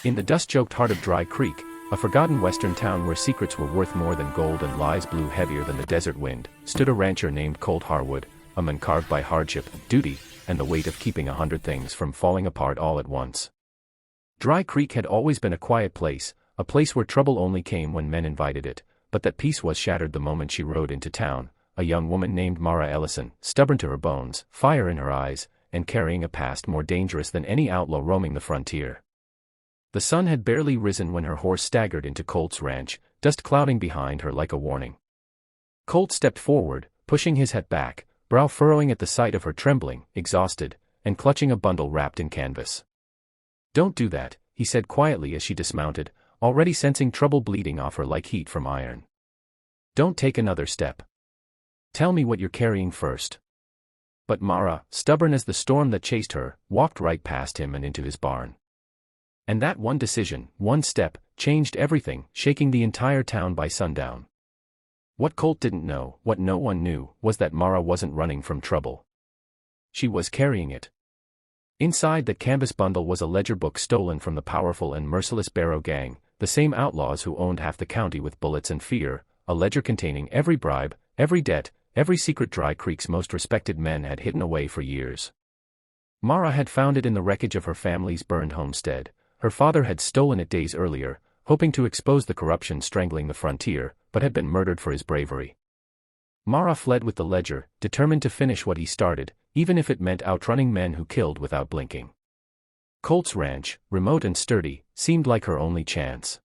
In the dust-choked heart of Dry Creek, a forgotten western town where secrets were worth more than gold and lies blew heavier than the desert wind, stood a rancher named Colt Harwood, a man carved by hardship, duty, and the weight of keeping 100 things from falling apart all at once. Dry Creek had always been a quiet place, a place where trouble only came when men invited it, but that peace was shattered the moment she rode into town, a young woman named Mara Ellison, stubborn to her bones, fire in her eyes, and carrying a past more dangerous than any outlaw roaming the frontier. The sun had barely risen when her horse staggered into Colt's ranch, dust clouding behind her like a warning. Colt stepped forward, pushing his hat back, brow furrowing at the sight of her trembling, exhausted, and clutching a bundle wrapped in canvas. "Don't do that," he said quietly as she dismounted, already sensing trouble bleeding off her like heat from iron. "Don't take another step. Tell me what you're carrying first." But Mara, stubborn as the storm that chased her, walked right past him and into his barn. And that one decision, one step, changed everything, shaking the entire town by sundown. What Colt didn't know, what no one knew, was that Mara wasn't running from trouble. She was carrying it. Inside that canvas bundle was a ledger book stolen from the powerful and merciless Barrow gang, the same outlaws who owned half the county with bullets and fear, a ledger containing every bribe, every debt, every secret Dry Creek's most respected men had hidden away for years. Mara had found it in the wreckage of her family's burned homestead. Her father had stolen it days earlier, hoping to expose the corruption strangling the frontier, but had been murdered for his bravery. Mara fled with the ledger, determined to finish what he started, even if it meant outrunning men who killed without blinking. Colt's ranch, remote and sturdy, seemed like her only chance.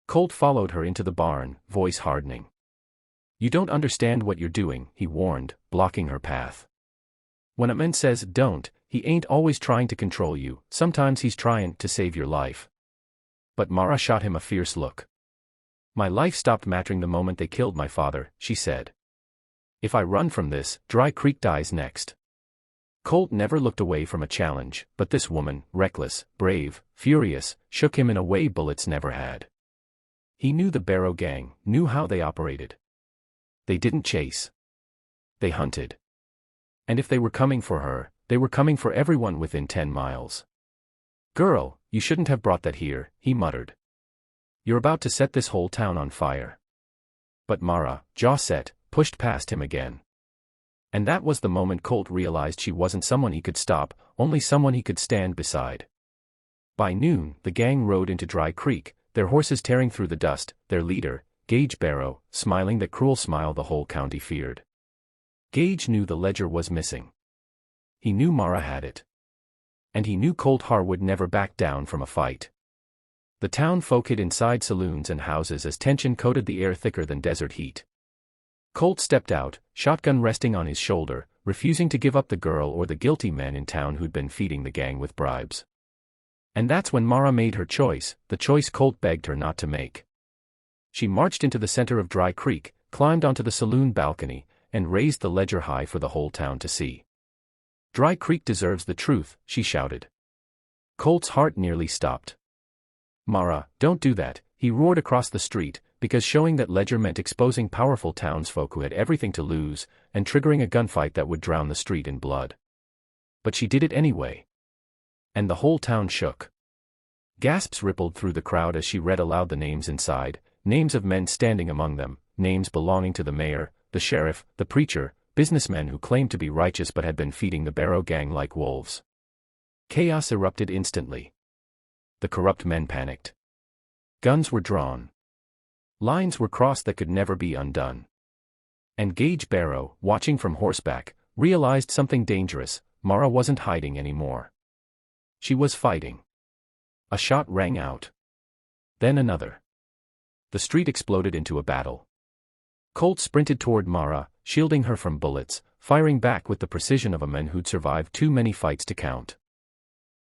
Colt followed her into the barn, voice hardening. "You don't understand what you're doing," he warned, blocking her path. "When a man says don't, he ain't always trying to control you, sometimes he's trying to save your life." But Mara shot him a fierce look. "My life stopped mattering the moment they killed my father," she said. "If I run from this, Dry Creek dies next." Colt never looked away from a challenge, but this woman, reckless, brave, furious, shook him in a way bullets never had. He knew the Barrow gang, knew how they operated. They didn't chase. They hunted. And if they were coming for her, they were coming for everyone within 10 miles. "Girl, you shouldn't have brought that here," he muttered. "You're about to set this whole town on fire." But Mara, jaw set, pushed past him again. And that was the moment Colt realized she wasn't someone he could stop, only someone he could stand beside. By noon, the gang rode into Dry Creek, their horses tearing through the dust, their leader, Gage Barrow, smiling that cruel smile the whole county feared. Gage knew the ledger was missing. He knew Mara had it. And he knew Colt Harwood never backed down from a fight. The town folk hid inside saloons and houses as tension coated the air thicker than desert heat. Colt stepped out, shotgun resting on his shoulder, refusing to give up the girl or the guilty men in town who'd been feeding the gang with bribes. And that's when Mara made her choice, the choice Colt begged her not to make. She marched into the center of Dry Creek, climbed onto the saloon balcony, and raised the ledger high for the whole town to see. "Dry Creek deserves the truth," she shouted. Colt's heart nearly stopped. "Mara, don't do that," he roared across the street, because showing that ledger meant exposing powerful townsfolk who had everything to lose, and triggering a gunfight that would drown the street in blood. But she did it anyway. And the whole town shook. Gasps rippled through the crowd as she read aloud the names inside, names of men standing among them, names belonging to the mayor, the sheriff, the preacher, businessmen who claimed to be righteous but had been feeding the Barrow gang like wolves. Chaos erupted instantly. The corrupt men panicked. Guns were drawn. Lines were crossed that could never be undone. And Gage Barrow, watching from horseback, realized something dangerous. Mara wasn't hiding anymore. She was fighting. A shot rang out. Then another. The street exploded into a battle. Colt sprinted toward Mara, shielding her from bullets, firing back with the precision of a man who'd survived too many fights to count.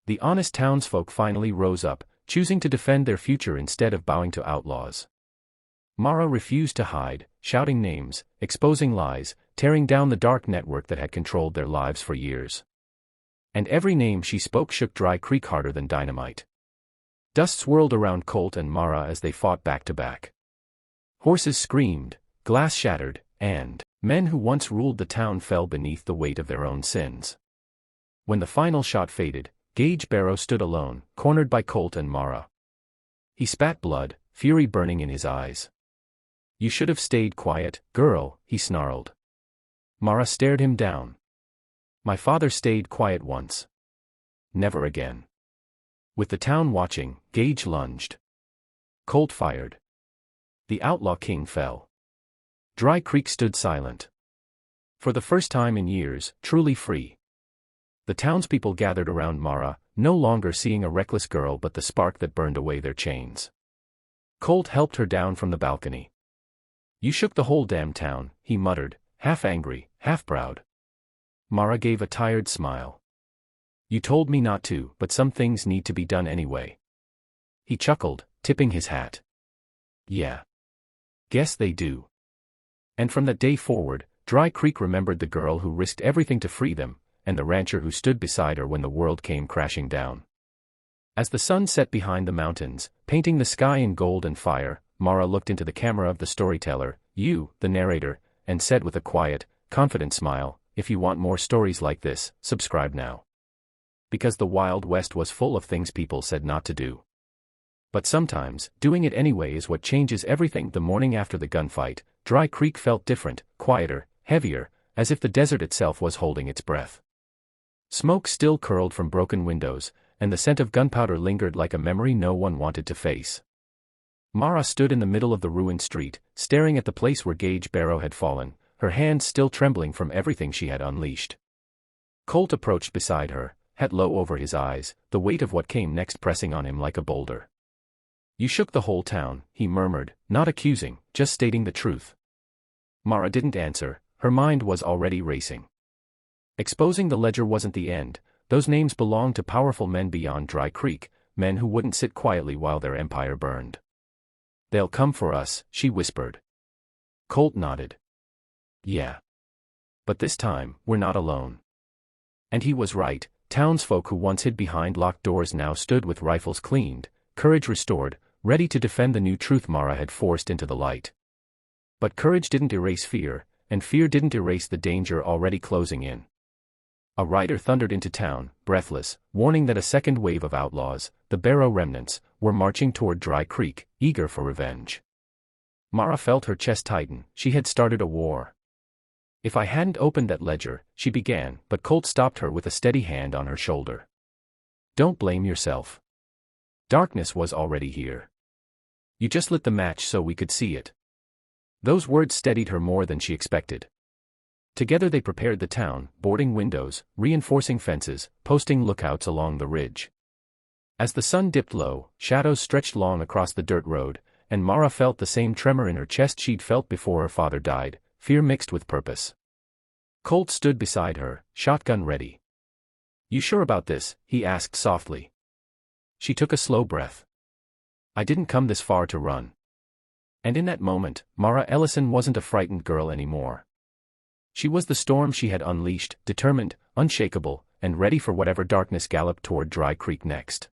The honest townsfolk finally rose up, choosing to defend their future instead of bowing to outlaws. Mara refused to hide, shouting names, exposing lies, tearing down the dark network that had controlled their lives for years. And every name she spoke shook Dry Creek harder than dynamite. Dust swirled around Colt and Mara as they fought back to back. Horses screamed, glass shattered, and men who once ruled the town fell beneath the weight of their own sins. When the final shot faded, Gage Barrow stood alone, cornered by Colt and Mara. He spat blood, fury burning in his eyes. You should have stayed quiet, girl, he snarled. Mara stared him down. My father stayed quiet once. Never again. With the town watching, Gage lunged. Colt fired. The outlaw king fell. Dry Creek stood silent. For the first time in years, truly free. The townspeople gathered around Mara, no longer seeing a reckless girl but the spark that burned away their chains. Colt helped her down from the balcony. You shook the whole damn town, he muttered, half angry, half proud. Mara gave a tired smile. You told me not to, but some things need to be done anyway. He chuckled, tipping his hat. Yeah. Guess they do. And from that day forward, Dry Creek remembered the girl who risked everything to free them, and the rancher who stood beside her when the world came crashing down. As the sun set behind the mountains, painting the sky in gold and fire, Mara looked into the camera of the storyteller, you, the narrator, and said with a quiet, confident smile, if you want more stories like this, subscribe now. Because the Wild West was full of things people said not to do. But sometimes, doing it anyway is what changes everything. The morning after the gunfight, Dry Creek felt different, quieter, heavier, as if the desert itself was holding its breath. Smoke still curled from broken windows, and the scent of gunpowder lingered like a memory no one wanted to face. Mara stood in the middle of the ruined street, staring at the place where Gage Barrow had fallen, her hands still trembling from everything she had unleashed. Colt approached beside her, hat low over his eyes, the weight of what came next pressing on him like a boulder. You shook the whole town, he murmured, not accusing, just stating the truth. Mara didn't answer, her mind was already racing. Exposing the ledger wasn't the end, those names belonged to powerful men beyond Dry Creek, men who wouldn't sit quietly while their empire burned. They'll come for us, she whispered. Colt nodded. Yeah. But this time, we're not alone. And he was right, townsfolk who once hid behind locked doors now stood with rifles cleaned, courage restored, ready to defend the new truth Mara had forced into the light. But courage didn't erase fear, and fear didn't erase the danger already closing in. A rider thundered into town, breathless, warning that a second wave of outlaws, the Barrow remnants, were marching toward Dry Creek, eager for revenge. Mara felt her chest tighten, she had started a war. If I hadn't opened that ledger, she began, but Colt stopped her with a steady hand on her shoulder. Don't blame yourself. Darkness was already here. You just lit the match so we could see it. Those words steadied her more than she expected. Together they prepared the town, boarding windows, reinforcing fences, posting lookouts along the ridge. As the sun dipped low, shadows stretched long across the dirt road, and Mara felt the same tremor in her chest she'd felt before her father died, fear mixed with purpose. Colt stood beside her, shotgun ready. You sure about this? He asked softly. She took a slow breath. I didn't come this far to run. And in that moment, Mara Ellison wasn't a frightened girl anymore. She was the storm she had unleashed, determined, unshakable, and ready for whatever darkness galloped toward Dry Creek next.